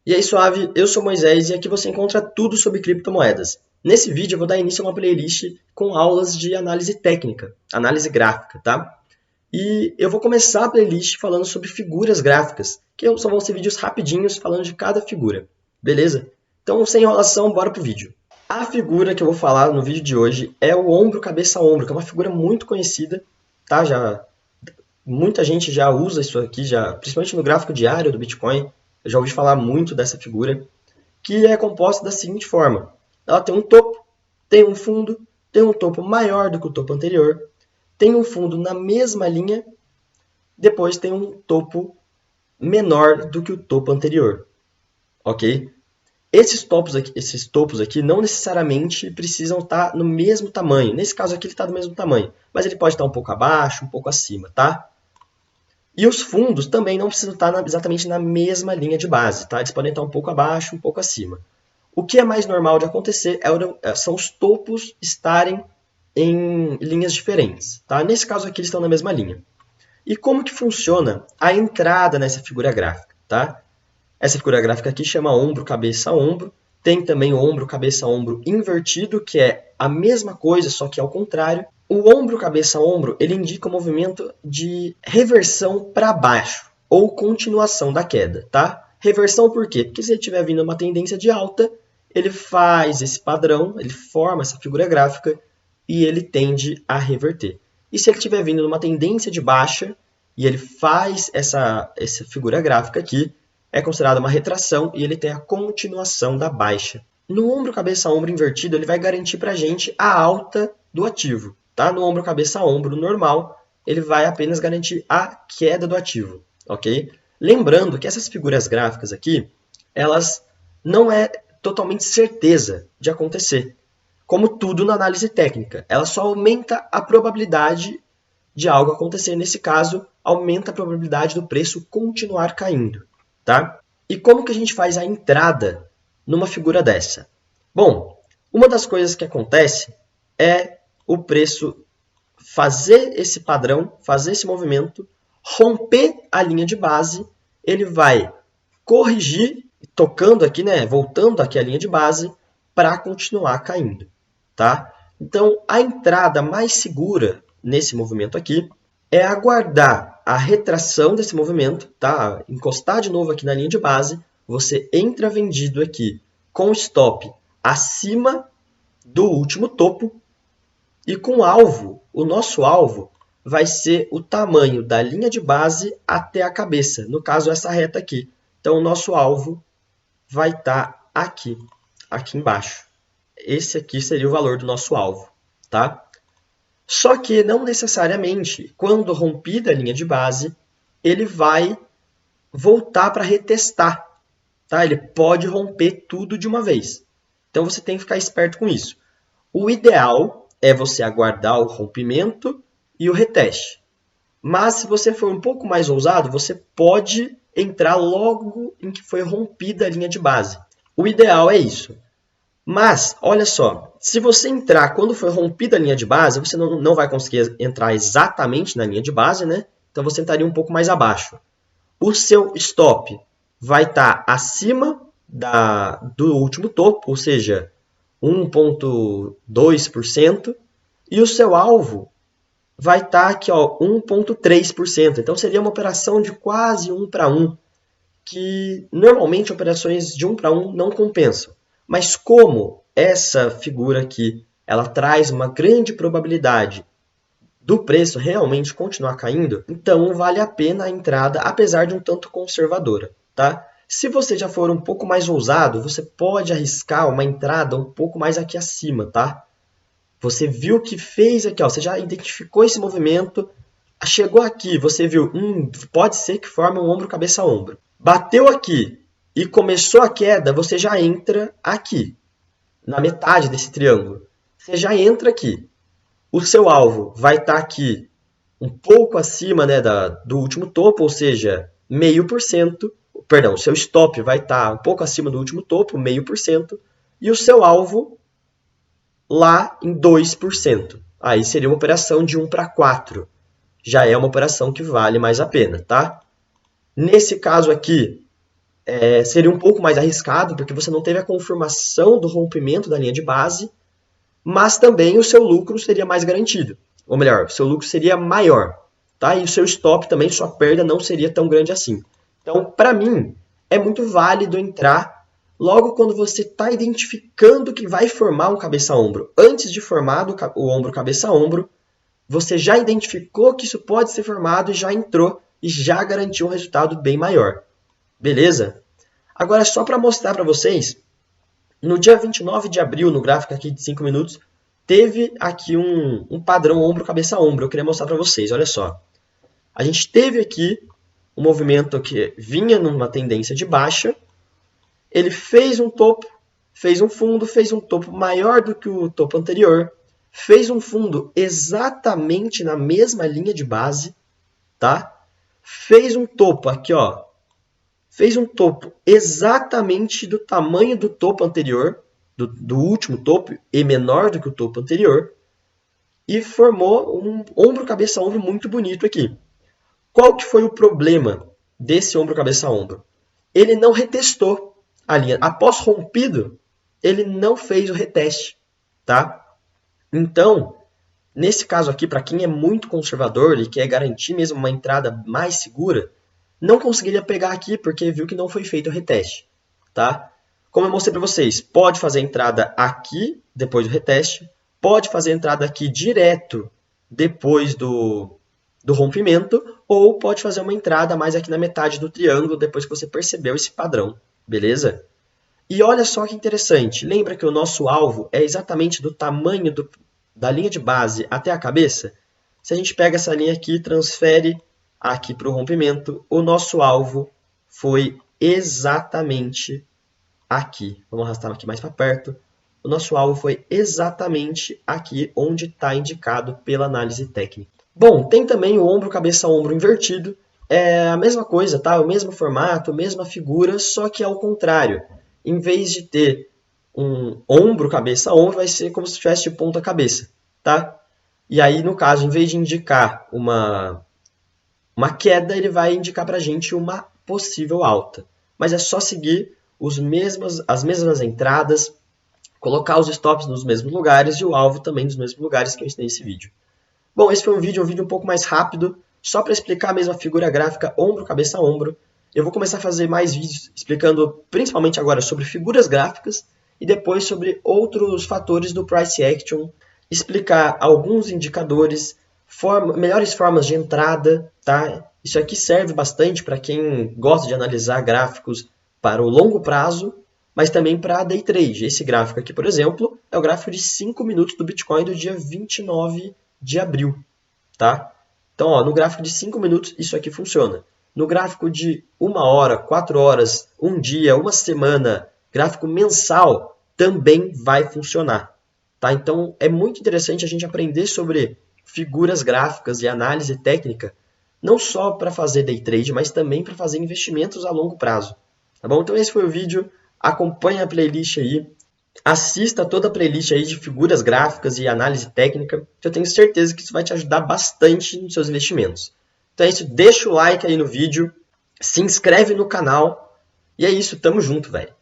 E aí, suave, eu sou Moisés e aqui você encontra tudo sobre criptomoedas. Nesse vídeo eu vou dar início a uma playlist com aulas de análise técnica, análise gráfica, tá? E eu vou começar a playlist falando sobre figuras gráficas, que só vão ser vídeos rapidinhos falando de cada figura, beleza? Então, sem enrolação, bora pro vídeo. A figura que eu vou falar no vídeo de hoje é o ombro cabeça ombro, que é uma figura muito conhecida, tá? Muita gente já usa isso aqui, principalmente no gráfico diário do Bitcoin. Eu já ouvi falar muito dessa figura, que é composta da seguinte forma. Ela tem um topo, tem um fundo, tem um topo maior do que o topo anterior, tem um fundo na mesma linha, depois tem um topo menor do que o topo anterior, ok? Esses topos aqui não necessariamente precisam estar no mesmo tamanho. Nesse caso aqui ele está do mesmo tamanho, mas ele pode estar um pouco abaixo, um pouco acima, tá? E os fundos também não precisam estar exatamente na mesma linha de base, tá? Eles podem estar um pouco abaixo, um pouco acima. O que é mais normal de acontecer são os topos estarem em linhas diferentes, tá? Nesse caso aqui eles estão na mesma linha. E como que funciona a entrada nessa figura gráfica, tá? Essa figura gráfica aqui chama ombro, cabeça, ombro. Tem também o ombro, cabeça, ombro invertido, que é a mesma coisa, só que ao contrário. O ombro, cabeça, ombro, ele indica o movimento de reversão para baixo, ou continuação da queda, tá? Reversão por quê? Porque se ele estiver vindo uma tendência de alta, ele faz esse padrão, ele forma essa figura gráfica e ele tende a reverter. E se ele estiver vindo numa tendência de baixa e ele faz essa figura gráfica aqui, é considerada uma retração e ele tem a continuação da baixa. No ombro, cabeça, ombro invertido, ele vai garantir para a gente a alta do ativo. Tá? No ombro, cabeça, ombro normal, ele vai apenas garantir a queda do ativo. Ok? Lembrando que essas figuras gráficas aqui, elas não é totalmente certeza de acontecer. Como tudo na análise técnica, ela só aumenta a probabilidade de algo acontecer. Nesse caso, aumenta a probabilidade do preço continuar caindo. Tá? E como que a gente faz a entrada numa figura dessa? Bom, uma das coisas que acontece é o preço fazer esse padrão, fazer esse movimento, romper a linha de base, ele vai corrigir, tocando aqui, né, voltando aqui a linha de base, para continuar caindo. Tá? Então, a entrada mais segura nesse movimento aqui é aguardar a retração desse movimento, tá? Encostar de novo aqui na linha de base, você entra vendido aqui com stop acima do último topo e com alvo, o nosso alvo vai ser o tamanho da linha de base até a cabeça, no caso essa reta aqui. Então o nosso alvo vai estar aqui embaixo. Esse aqui seria o valor do nosso alvo, tá? Só que não necessariamente, quando rompida a linha de base, ele vai voltar para retestar. Tá? Ele pode romper tudo de uma vez. Então você tem que ficar esperto com isso. O ideal é você aguardar o rompimento e o reteste. Mas se você for um pouco mais ousado, você pode entrar logo em que foi rompida a linha de base. O ideal é isso. Mas, olha só, se você entrar quando foi rompida a linha de base, você não vai conseguir entrar exatamente na linha de base, né? Então você entraria um pouco mais abaixo. O seu stop vai estar acima do último topo, ou seja, 1,2%, e o seu alvo vai estar aqui, 1,3%. Então seria uma operação de quase 1 para 1, que normalmente operações de 1 para 1 não compensam. Mas como essa figura aqui, ela traz uma grande probabilidade do preço realmente continuar caindo, então vale a pena a entrada, apesar de um tanto conservadora, tá? Se você já for um pouco mais ousado, você pode arriscar uma entrada um pouco mais aqui acima, tá? Você viu que fez aqui, você já identificou esse movimento, chegou aqui, você viu, pode ser que forme um ombro, cabeça, ombro. Bateu aqui e começou a queda, você já entra aqui, na metade desse triângulo. Você já entra aqui. O seu alvo vai estar aqui um pouco acima, né, do último topo, ou seja, 0,5%. Perdão, o seu stop vai estar um pouco acima do último topo, 0,5%. E o seu alvo lá em 2%. Aí seria uma operação de 1 para 4. Já é uma operação que vale mais a pena, tá? Nesse caso aqui, seria um pouco mais arriscado, porque você não teve a confirmação do rompimento da linha de base, mas também o seu lucro seria mais garantido. Ou melhor, o seu lucro seria maior. Tá? E o seu stop também, sua perda não seria tão grande assim. Então, para mim, é muito válido entrar logo quando você está identificando que vai formar um cabeça-ombro. Antes de formar o ombro cabeça-ombro, você já identificou que isso pode ser formado e já entrou e já garantiu um resultado bem maior. Beleza? Agora, só para mostrar para vocês, no dia 29 de abril, no gráfico aqui de 5 minutos, teve aqui um padrão ombro-cabeça-ombro. Eu queria mostrar para vocês, olha só. A gente teve aqui um movimento que vinha numa tendência de baixa, ele fez um topo, fez um fundo, fez um topo maior do que o topo anterior, fez um fundo exatamente na mesma linha de base, tá? Fez um topo aqui, ó, fez um topo exatamente do tamanho do topo anterior, do último topo, e menor do que o topo anterior, e formou um ombro-cabeça-ombro muito bonito aqui. Qual que foi o problema desse ombro-cabeça-ombro? Ele não retestou a linha. Após rompido, ele não fez o reteste, tá? Então, nesse caso aqui, para quem é muito conservador e quer garantir mesmo uma entrada mais segura, não conseguiria pegar aqui porque viu que não foi feito o reteste, tá? Como eu mostrei para vocês, pode fazer a entrada aqui, depois do reteste, pode fazer a entrada aqui direto depois do rompimento, ou pode fazer uma entrada mais aqui na metade do triângulo, depois que você percebeu esse padrão, beleza? E olha só que interessante, lembra que o nosso alvo é exatamente do tamanho da linha de base até a cabeça? Se a gente pega essa linha aqui e transfere aqui para o rompimento, o nosso alvo foi exatamente aqui. Vamos arrastar aqui mais para perto. O nosso alvo foi exatamente aqui, onde está indicado pela análise técnica. Bom, tem também o ombro-cabeça-ombro invertido. É a mesma coisa, tá? O mesmo formato, a mesma figura, só que ao contrário. Em vez de ter um ombro-cabeça-ombro, vai ser como se tivesse de ponta-cabeça, tá? E aí, no caso, em vez de indicar uma queda, ele vai indicar para a gente uma possível alta. Mas é só seguir as mesmas entradas, colocar os stops nos mesmos lugares e o alvo também nos mesmos lugares que eu ensinei nesse vídeo. Bom, esse foi um vídeo um pouco mais rápido, só para explicar a mesma figura gráfica ombro, cabeça, ombro. Eu vou começar a fazer mais vídeos explicando principalmente agora sobre figuras gráficas e depois sobre outros fatores do Price Action, explicar alguns indicadores, melhores formas de entrada, tá? Isso aqui serve bastante para quem gosta de analisar gráficos para o longo prazo, mas também para day trade. Esse gráfico aqui, por exemplo, é o gráfico de 5 minutos do Bitcoin do dia 29 de abril, tá? Então, ó, no gráfico de 5 minutos, isso aqui funciona. No gráfico de 1 hora, 4 horas, 1 dia, 1 semana, gráfico mensal, também vai funcionar, tá? Então, é muito interessante a gente aprender sobre figuras gráficas e análise técnica, não só para fazer day trade, mas também para fazer investimentos a longo prazo, tá bom? Então, esse foi o vídeo. Acompanhe a playlist aí. Assista toda a playlist aí de figuras gráficas e análise técnica, que eu tenho certeza que isso vai te ajudar bastante nos seus investimentos. Então é isso, deixa o like aí no vídeo, se inscreve no canal, e é isso, tamo junto, velho.